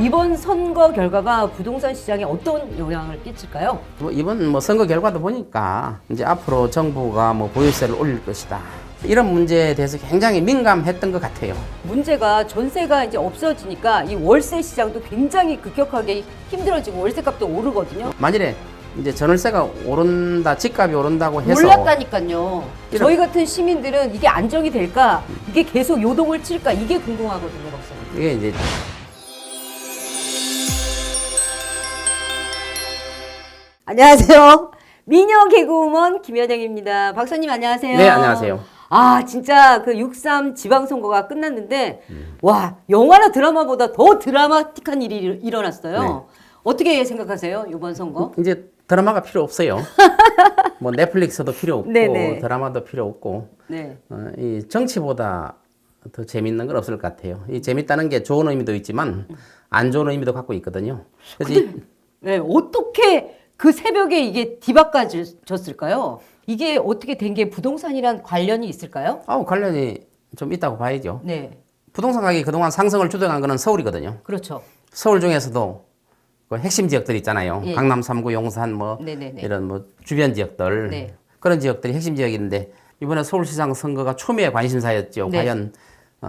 이번 선거 결과가 부동산 시장에 어떤 영향을 끼칠까요? 이번 선거 결과도 보니까 이제 앞으로 정부가 보유세를 올릴 것이다. 이런 문제에 대해서 굉장히 민감했던 것 같아요. 문제가 전세가 이제 없어지니까 이 월세 시장도 굉장히 급격하게 힘들어지고 월세값도 오르거든요. 만일에 이제 전월세가 오른다, 집값이 오른다고 해서 몰랐다니까요. 저희 같은 시민들은 이게 안정이 될까, 이게 계속 요동을 칠까, 이게 궁금하거든요, 박사님. 이게 이제 안녕하세요. 미녀 개그우먼 김여정입니다. 박사님 안녕하세요. 네, 안녕하세요. 진짜 그 6.3 지방선거가 끝났는데 와, 영화나 드라마보다 더 드라마틱한 일이 일어났어요. 네. 어떻게 생각하세요? 이번 선거? 이제 드라마가 필요 없어요. 넷플릭스도 필요 없고 네네. 드라마도 필요 없고 네. 이 정치보다 더 재밌는 건 없을 것 같아요. 이 재밌다는 게 좋은 의미도 있지만 안 좋은 의미도 갖고 있거든요. 그래서 네, 어떻게 그 새벽에 이게 뒤바꿔졌을까요? 이게 어떻게 된 게 부동산이랑 관련이 있을까요? 관련이 좀 있다고 봐야죠. 네. 부동산 가격이 그동안 상승을 주도한 거는 서울이거든요. 그렇죠. 서울 중에서도 그 핵심 지역들 있잖아요. 예. 강남 3구, 용산 네네네. 이런 주변 지역들. 네. 그런 지역들이 핵심 지역인데 이번에 서울시장 선거가 초미의 관심사였죠. 네. 과연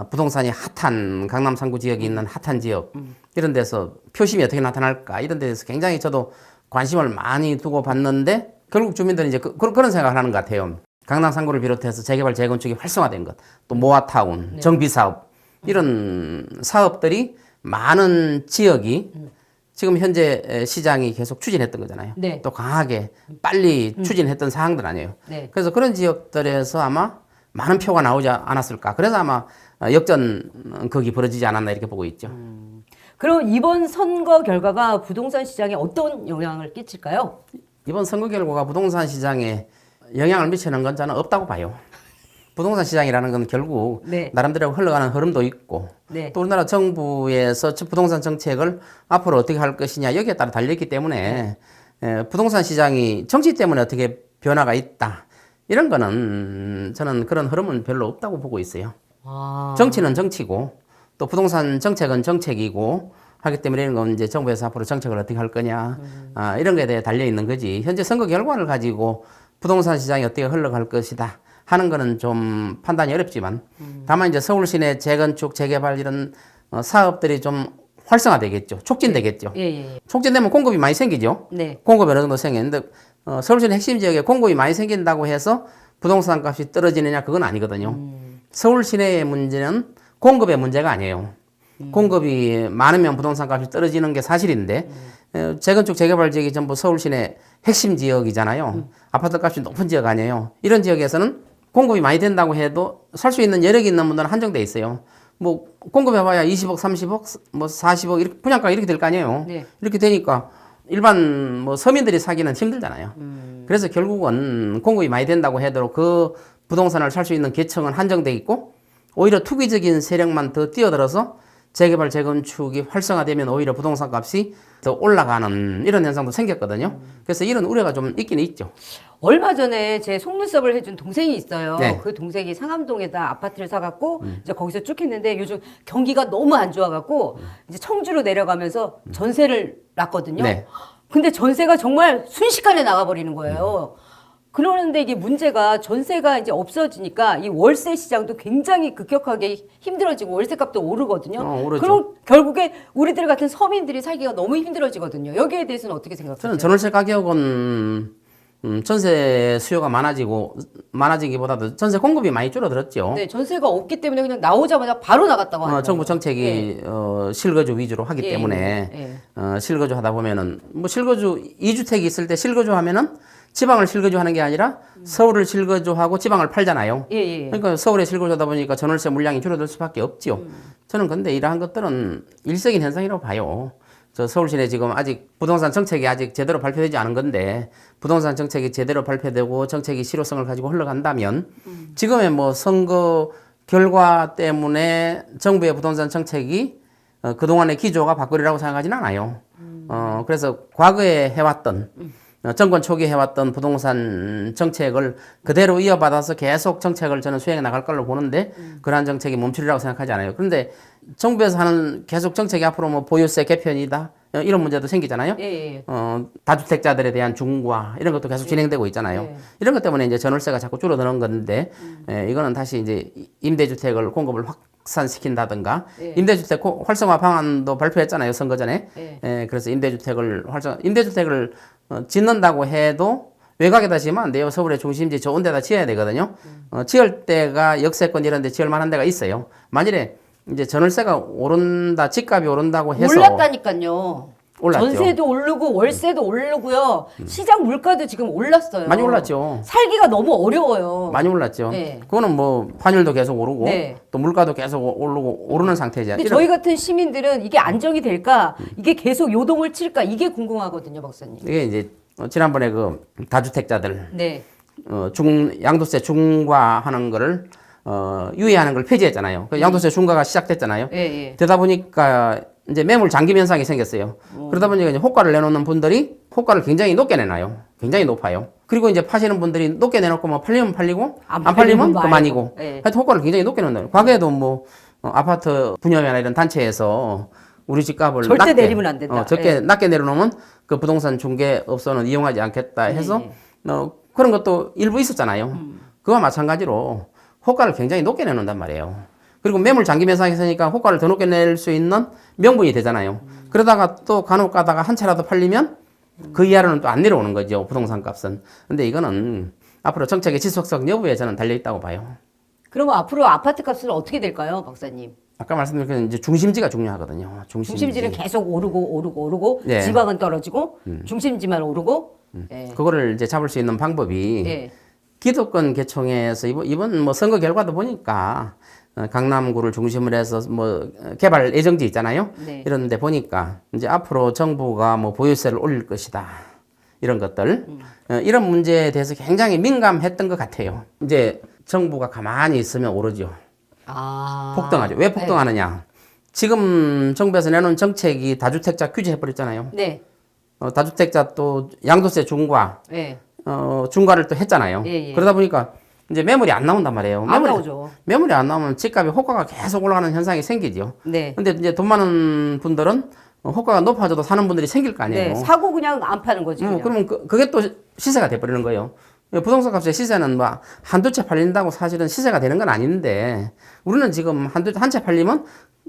부동산이 핫한 강남 3구 지역이 있는 핫한 지역 이런 데서 표심이 어떻게 나타날까 이런 데서 굉장히 저도 관심을 많이 두고 봤는데 결국 주민들은 이제 그런 생각을 하는 것 같아요. 강남 3구를 비롯해서 재개발 재건축이 활성화된 것, 또 모아타운, 네. 정비사업 이런 사업들이 많은 지역이 지금 현재 시장이 계속 추진했던 거잖아요. 네. 또 강하게 빨리 추진했던 사항들 아니에요. 네. 그래서 그런 지역들에서 아마 많은 표가 나오지 않았을까. 그래서 아마 역전극이 벌어지지 않았나 이렇게 보고 있죠. 그럼 이번 선거 결과가 부동산 시장에 어떤 영향을 끼칠까요? 이번 선거 결과가 부동산 시장에 영향을 미치는 건 저는 없다고 봐요. 부동산 시장이라는 건 결국 네. 나름대로 흘러가는 흐름도 있고 네. 또 우리나라 정부에서 부동산 정책을 앞으로 어떻게 할 것이냐 여기에 따라 달려있기 때문에 부동산 시장이 정치 때문에 어떻게 변화가 있다 이런 거는 저는 그런 흐름은 별로 없다고 보고 있어요. 정치는 정치고 또 부동산 정책은 정책이고 하기 때문에 이런 건 이제 정부에서 앞으로 정책을 어떻게 할 거냐 이런 거에 대해 달려 있는 거지. 현재 선거 결과를 가지고 부동산 시장이 어떻게 흘러갈 것이다 하는 거는 좀 판단이 어렵지만 다만 이제 서울 시내 재건축 재개발 이런 사업들이 좀 활성화되겠죠. 촉진되겠죠. 예. 촉진되면 공급이 많이 생기죠. 네. 공급이 어느 정도 생기는데 서울 시내 핵심 지역에 공급이 많이 생긴다고 해서 부동산 값이 떨어지느냐 그건 아니거든요. 서울 시내의 문제는 공급의 문제가 아니에요. 공급이 많으면 부동산 값이 떨어지는 게 사실인데 재건축 재개발 지역이 전부 서울 시내 핵심 지역이잖아요. 아파트 값이 높은 지역 아니에요. 이런 지역에서는 공급이 많이 된다고 해도 살 수 있는 여력이 있는 분들은 한정돼 있어요. 공급해봐야 20억, 30억, 40억 이렇게 분양가 이렇게 될 거 아니에요. 네. 이렇게 되니까 일반 서민들이 사기는 힘들잖아요. 그래서 결국은 공급이 많이 된다고 해도 그 부동산을 살 수 있는 계층은 한정돼 있고 오히려 투기적인 세력만 더 뛰어들어서 재개발 재건축이 활성화되면 오히려 부동산 값이 더 올라가는 이런 현상도 생겼거든요. 그래서 이런 우려가 좀 있긴 있죠. 얼마 전에 제 속눈썹을 해준 동생이 있어요. 네. 그 동생이 상암동에다 아파트를 사갖고 이제 거기서 쭉 했는데 요즘 경기가 너무 안 좋아갖고 이제 청주로 내려가면서 전세를 놨거든요. 네. 근데 전세가 정말 순식간에 나가버리는 거예요. 그러는데 이게 문제가 전세가 이제 없어지니까 이 월세 시장도 굉장히 급격하게 힘들어지고 월세값도 오르거든요. 오르죠. 그럼 결국에 우리들 같은 서민들이 살기가 너무 힘들어지거든요. 여기에 대해서는 어떻게 생각하세요? 저는 전월세 가격은 전세 수요가 많아지기보다도 전세 공급이 많이 줄어들었죠. 네, 전세가 없기 때문에 그냥 나오자마자 바로 나갔다고 하는 정부 거예요. 정책이 실거주 위주로 하기 예, 때문에 실거주 하다 보면은 실거주 2주택이 있을 때 실거주 하면은 지방을 실거주 하는 게 아니라 서울을 실거주하고 지방을 팔잖아요. 그러니까 서울에 실거주 하다 보니까 전월세 물량이 줄어들 수밖에 없지요. 저는 근데 이러한 것들은 일시적인 현상이라고 봐요. 저 서울 시내 지금 아직 부동산 정책이 아직 제대로 발표되지 않은 건데 부동산 정책이 제대로 발표되고 정책이 실효성을 가지고 흘러간다면 지금의 선거 결과 때문에 정부의 부동산 정책이 그동안의 기조가 바꾸리라고 생각하지는 않아요. 그래서 과거에 해왔던 정권 초기 해왔던 부동산 정책을 그대로 이어받아서 계속 정책을 저는 수행해 나갈 걸로 보는데 그러한 정책이 멈추리라고 생각하지 않아요. 그런데 정부에서 하는 계속 정책이 앞으로 뭐 보유세 개편이다 이런 문제도 생기잖아요. 예. 다주택자들에 대한 중과 이런 것도 계속 진행되고 있잖아요. 예. 이런 것 때문에 이제 전월세가 자꾸 줄어드는 건데 이거는 다시 이제 임대주택을 공급을 확산시킨다든가 예. 임대주택 활성화 방안도 발표했잖아요. 선거 전에. 예. 그래서 임대주택을 짓는다고 해도 외곽에다 지으면 안 돼요. 서울의 중심지 좋은 데다 지어야 되거든요. 지을 때가 역세권 이런 데 지을 만한 데가 있어요. 만일에 이제 전월세가 오른다, 집값이 오른다고 해서 올랐다니까요. 올랐죠. 전세도 오르고 월세도 오르고요. 시장 물가도 지금 올랐어요. 많이 올랐죠. 살기가 너무 어려워요. 많이 올랐죠. 네. 그거는 뭐 환율도 계속 오르고 네. 또 물가도 계속 오르는 상태죠. 근데 저희 같은 시민들은 이게 안정이 될까? 이게 계속 요동을 칠까? 이게 궁금하거든요, 박사님. 이게 이제 지난번에 그 다주택자들 네. 양도세 중과하는 거를 유예하는 걸 폐지했잖아요. 그 양도세 중과가 시작됐잖아요. 예. 되다 보니까 이제 매물 잠김 현상이 생겼어요. 그러다 보니까 이제 호가를 내놓는 분들이 호가를 굉장히 높게 내놔요. 굉장히 높아요. 그리고 이제 파시는 분들이 높게 내놓고 뭐 팔리면 팔리고 안 팔리면 그만이고. 네. 하여튼 호가를 굉장히 높게 내놓는 과거에도 뭐 아파트 분양이나 이런 단체에서 우리 집값을 절대 내리면 안 된다. 적게 낮게 내려놓으면 그 부동산 중개업소는 이용하지 않겠다 해서 그런 것도 일부 있었잖아요. 그와 마찬가지로 호가를 굉장히 높게 내놓는단 말이에요. 그리고 매물 잠김 현상이 있으니까 호가를 더 높게 낼 수 있는 명분이 되잖아요. 그러다가 또 간혹 가다가 한 차라도 팔리면 그 이하로는 또 안 내려오는 거죠. 부동산 값은. 근데 이거는 앞으로 정책의 지속성 여부에 저는 달려있다고 봐요. 그러면 앞으로 아파트 값은 어떻게 될까요, 박사님? 아까 말씀드린 그 이제 중심지가 중요하거든요. 중심지는 계속 오르고 네. 지방은 떨어지고 중심지만 오르고 예. 그거를 이제 잡을 수 있는 방법이 예. 기득권 개총에서 이번 뭐 선거 결과도 보니까 강남구를 중심으로 해서 뭐 개발 예정지 있잖아요. 네. 이런 데 보니까 이제 앞으로 정부가 뭐 보유세를 올릴 것이다. 이런 것들. 이런 문제에 대해서 굉장히 민감했던 것 같아요. 이제 정부가 가만히 있으면 오르죠. 폭등하죠. 왜 폭등하느냐? 지금 정부에서 내놓은 정책이 다주택자 규제해버렸잖아요. 네. 다주택자 또 양도세 중과, 네. 중과를 또 했잖아요. 예. 그러다 보니까 이제 매물이 안 나온단 말이에요. 안 나오죠. 매물이 안 나오면 집값이 호가가 계속 올라가는 현상이 생기죠. 네. 근데 이제 돈 많은 분들은 호가가 높아져도 사는 분들이 생길 거 아니에요. 네. 사고 그냥 안 파는 거지. 그냥. 그러면 그게 또 시세가 돼버리는 거예요. 부동산 값의 시세는 뭐 한두 채 팔린다고 사실은 시세가 되는 건 아닌데 우리는 지금 한 채 팔리면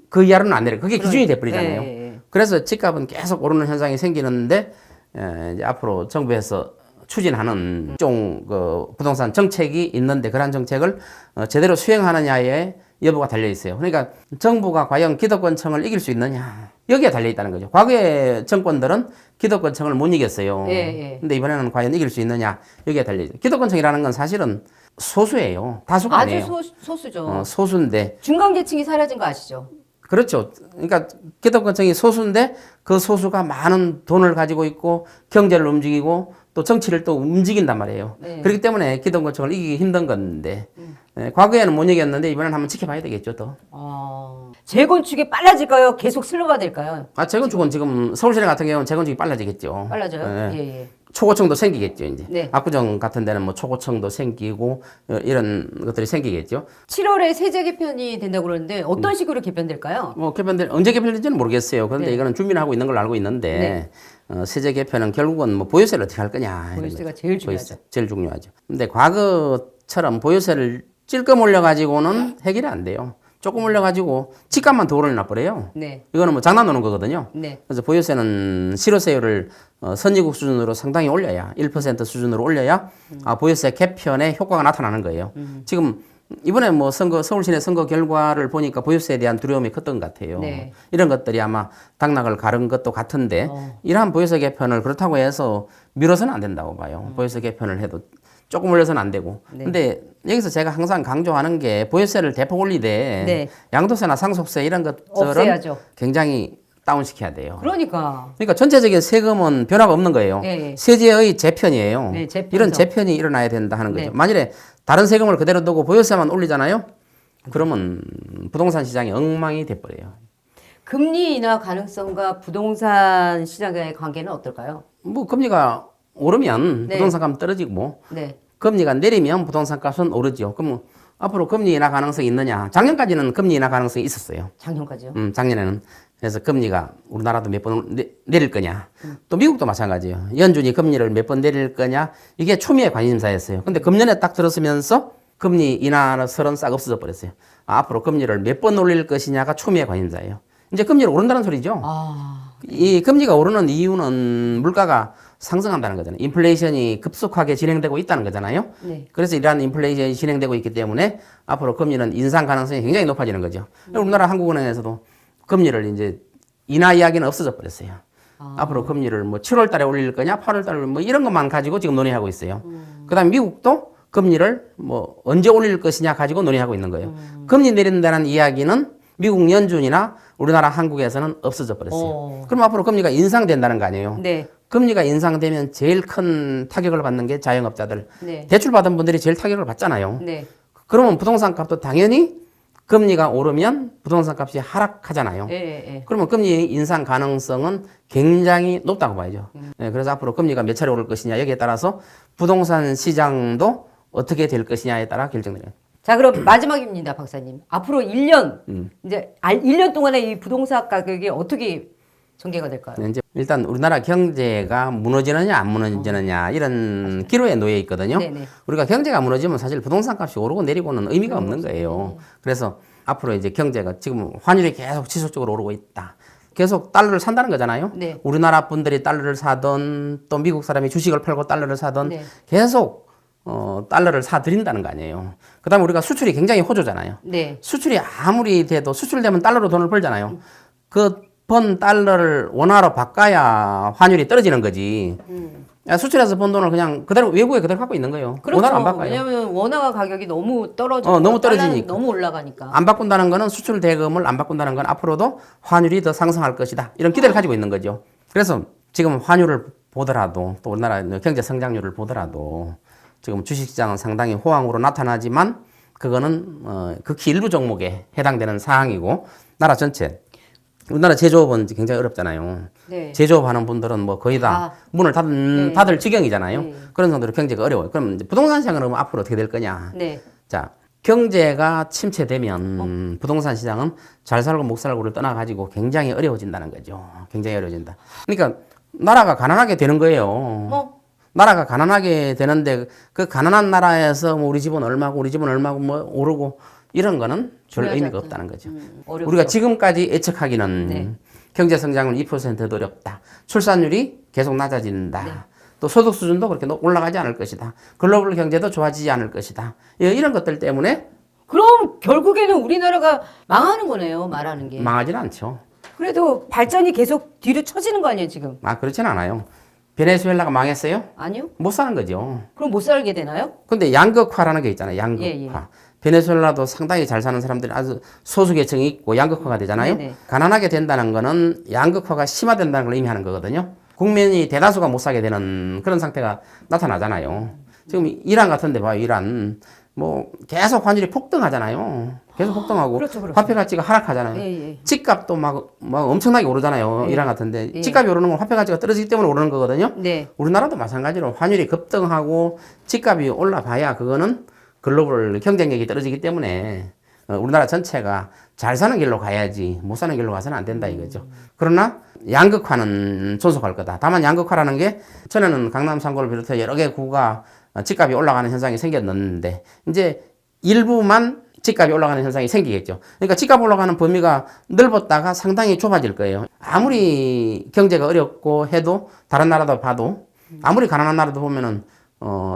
그 이하로는 안 내려. 그게 기준이 돼버리잖아요. 네. 그래서 집값은 계속 오르는 현상이 생기는데 이제 앞으로 정부에서 추진하는 그 부동산 정책이 있는데 그러한 정책을 제대로 수행하느냐에 여부가 달려 있어요. 그러니까 정부가 과연 기득권층을 이길 수 있느냐 여기에 달려 있다는 거죠. 과거의 정권들은 기득권층을 못 이겼어요. 근데 이번에는 과연 이길 수 있느냐 여기에 달려 있어요. 기득권층이라는 건 사실은 소수예요. 다수가 아니에요. 아주 소수죠. 소수인데 중간 계층이 사라진 거 아시죠? 그렇죠. 그러니까 기득권층이 소수인데 그 소수가 많은 돈을 가지고 있고 경제를 움직이고 또 정치를 또 움직인단 말이에요. 네. 그렇기 때문에 기득권층을 이기기 힘든 건데 과거에는 못 이겼는데 이번에는 한번 지켜봐야 되겠죠 또. 재건축이 빨라질까요? 계속 슬로가 될까요? 재건축은 지금 서울시내 같은 경우는 재건축이 빨라지겠죠. 빨라져요? 예. 초고층도 생기겠죠 이제. 네. 압구정 같은 데는 뭐 초고층도 생기고 이런 것들이 생기겠죠. 7월에 세제 개편이 된다고 그러는데 어떤 식으로 개편될까요? 뭐 언제 개편될지는 모르겠어요. 그런데 네. 이거는 준비를 하고 있는 걸로 알고 있는데 세제 개편은 결국은 뭐 보유세를 어떻게 할 거냐. 이런 보유세가 거죠. 제일 중요하죠. 제일 중요하죠. 근데 과거처럼 보유세를 찔끔 올려가지고는 해결이 안 돼요. 조금 올려가지고 집값만 더 올려놔버려요. 네. 이거는 뭐 장난 노는 거거든요. 네. 그래서 보유세는 실효세율을 선진국 수준으로 상당히 올려야 1% 수준으로 올려야 보유세 개편의 효과가 나타나는 거예요. 지금 이번에 뭐 서울시내 선거 결과를 보니까 보유세에 대한 두려움이 컸던 것 같아요. 네. 이런 것들이 아마 당락을 가른 것도 같은데 이러한 보유세 개편을 그렇다고 해서 미뤄서는 안 된다고 봐요. 보유세 개편을 해도 조금 올려서는 안 되고. 근데 여기서 제가 항상 강조하는 게 보유세를 대폭 올리되 양도세나 상속세 이런 것들은 없애야죠. 굉장히 다운시켜야 돼요. 그러니까 전체적인 세금은 변화가 없는 거예요. 예. 세제의 재편이에요. 네, 재편성. 이런 재편이 일어나야 된다 하는 거죠. 네. 만일에 다른 세금을 그대로 두고 보유세만 올리잖아요. 그러면 부동산 시장이 엉망이 돼버려요. 금리 인하 가능성과 부동산 시장의 관계는 어떨까요? 뭐 금리가 오르면 네. 부동산 값은 떨어지고 네. 금리가 내리면 부동산 값은 오르죠. 그럼 앞으로 금리 인하 가능성이 있느냐? 작년까지는 금리 인하 가능성이 있었어요. 작년까지요? 작년에는. 그래서 금리가 우리나라도 몇 번 내릴 거냐. 또 미국도 마찬가지예요. 연준이 금리를 몇 번 내릴 거냐. 이게 초미의 관심사였어요. 근데 금년에 딱 들었으면서 금리 인하는 설은 싹 없어져 버렸어요. 앞으로 금리를 몇 번 올릴 것이냐가 초미의 관심사예요. 이제 금리를 오른다는 소리죠. 이 금리가 오르는 이유는 물가가 상승한다는 거잖아요. 인플레이션이 급속하게 진행되고 있다는 거잖아요. 네. 그래서 이러한 인플레이션이 진행되고 있기 때문에 앞으로 금리는 인상 가능성이 굉장히 높아지는 거죠. 우리나라 한국은행에서도 금리를 이제 인하 이야기는 없어져 버렸어요. 앞으로 금리를 뭐 7월 달에 올릴 거냐, 8월 달에 뭐 이런 것만 가지고 지금 논의하고 있어요. 그다음에 미국도 금리를 뭐 언제 올릴 것이냐 가지고 논의하고 있는 거예요. 금리 내린다는 이야기는 미국 연준이나 우리나라 한국에서는 없어져 버렸어요. 그럼 앞으로 금리가 인상된다는 거 아니에요? 네. 금리가 인상되면 제일 큰 타격을 받는 게 자영업자들. 네. 대출 받은 분들이 제일 타격을 받잖아요. 네. 그러면 부동산 값도 당연히 금리가 오르면 부동산 값이 하락하잖아요. 예, 예. 그러면 금리 인상 가능성은 굉장히 높다고 봐야죠. 네, 그래서 앞으로 금리가 몇 차례 오를 것이냐 여기에 따라서 부동산 시장도 어떻게 될 것이냐에 따라 결정돼요. 자, 그럼 마지막입니다, 박사님. 앞으로 1년, 이제 1년 동안에 이 부동산 가격이 어떻게 전개가 될까요? 네, 이제 일단 우리나라 경제가 무너지느냐 안 무너지느냐 이런 기로에 놓여 있거든요. 네네. 우리가 경제가 무너지면 사실 부동산 값이 오르고 내리고는 의미가 없는 거예요. 그래서 앞으로 이제 경제가 지금 환율이 계속 지속적으로 오르고 있다. 계속 달러를 산다는 거잖아요. 네. 우리나라 분들이 달러를 사든 또 미국 사람이 주식을 팔고 달러를 사든 네. 계속 달러를 사들인다는 거 아니에요. 그다음에 우리가 수출이 굉장히 호조잖아요. 네. 수출이 아무리 돼도 수출되면 달러로 돈을 벌잖아요. 그 번 달러를 원화로 바꿔야 환율이 떨어지는 거지. 수출해서 번 돈을 그냥 그대로 외국에 그대로 갖고 있는 거예요. 그렇죠. 원화로 안 바꿔요. 왜냐하면 원화 가격이 너무 떨어져. 너무 떨어지니까. 달러는 너무 올라가니까. 안 바꾼다는 거는 수출 대금을 안 바꾼다는 건 앞으로도 환율이 더 상승할 것이다. 이런 기대를 가지고 있는 거죠. 그래서 지금 환율을 보더라도 또 우리나라 경제 성장률을 보더라도 지금 주식시장은 상당히 호황으로 나타나지만 그거는 극히 일부 종목에 해당되는 사항이고 나라 전체 우리나라 제조업은 굉장히 어렵잖아요. 네. 제조업하는 분들은 뭐 거의 다 문을 닫을 지경이잖아요. 네. 그런 정도로 경제가 어려워요. 그럼 이제 부동산 시장은 그럼 앞으로 어떻게 될 거냐? 네. 자, 경제가 침체되면 부동산 시장은 잘 살고 못 살고를 떠나가지고 굉장히 어려워진다는 거죠. 굉장히 어려워진다. 그러니까 나라가 가난하게 되는 거예요. 나라가 가난하게 되는데 그 가난한 나라에서 뭐 우리 집은 얼마고 뭐 오르고 이런 거는 별 의미가 없다는 거죠. 어렵죠. 우리가 지금까지 예측하기는 네. 경제 성장률 2%도 어렵다. 출산율이 계속 낮아진다. 네. 또 소득 수준도 그렇게 올라가지 않을 것이다. 글로벌 경제도 좋아지지 않을 것이다. 이런 것들 때문에 그럼 결국에는 우리나라가 망하는 거네요, 말하는 게. 망하지는 않죠. 그래도 발전이 계속 뒤로 처지는 거 아니에요, 지금? 그렇지는 않아요. 베네수엘라가 망했어요? 아니요? 못 사는 거죠. 그럼 못 살게 되나요? 근데 양극화라는 게 있잖아요. 양극화. 예. 베네수엘라도 상당히 잘 사는 사람들이 아주 소수 계층이 있고 양극화가 되잖아요. 네네. 가난하게 된다는 거는 양극화가 심화된다는 걸 의미하는 거거든요. 국민이 대다수가 못 사게 되는 그런 상태가 나타나잖아요. 지금 이란 같은데 봐요. 이란 뭐 계속 환율이 폭등하잖아요. 계속 폭등하고 그렇죠. 화폐 가치가 하락하잖아요. 예. 집값도 막 엄청나게 오르잖아요. 예. 이란 같은데 예. 집값이 오르는 건 화폐 가치가 떨어지기 때문에 오르는 거거든요. 네. 우리나라도 마찬가지로 환율이 급등하고 집값이 올라봐야 그거는 글로벌 경쟁력이 떨어지기 때문에 우리나라 전체가 잘 사는 길로 가야지 못 사는 길로 가서는 안 된다 이거죠. 그러나 양극화는 존속할 거다. 다만 양극화라는 게 전에는 강남 3구를 비롯해 여러 개 구가 집값이 올라가는 현상이 생겼는데 이제 일부만 집값이 올라가는 현상이 생기겠죠. 그러니까 집값 올라가는 범위가 넓었다가 상당히 좁아질 거예요. 아무리 경제가 어렵고 해도 다른 나라도 봐도 아무리 가난한 나라도 보면은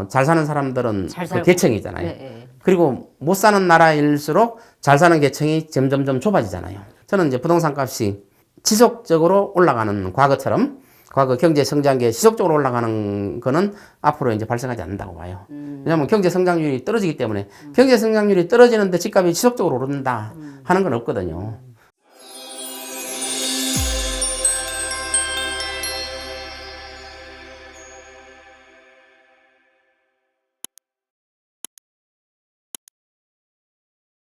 잘 사는 사람들은 잘 그 살고. 계층이잖아요. 네. 그리고 못 사는 나라일수록 잘 사는 계층이 점점점 좁아지잖아요. 저는 이제 부동산 값이 지속적으로 올라가는 과거처럼 과거 경제 성장기에 지속적으로 올라가는 거는 앞으로 이제 발생하지 않는다고 봐요. 왜냐하면 경제 성장률이 떨어지기 때문에 경제 성장률이 떨어지는데 집값이 지속적으로 오른다 하는 건 없거든요.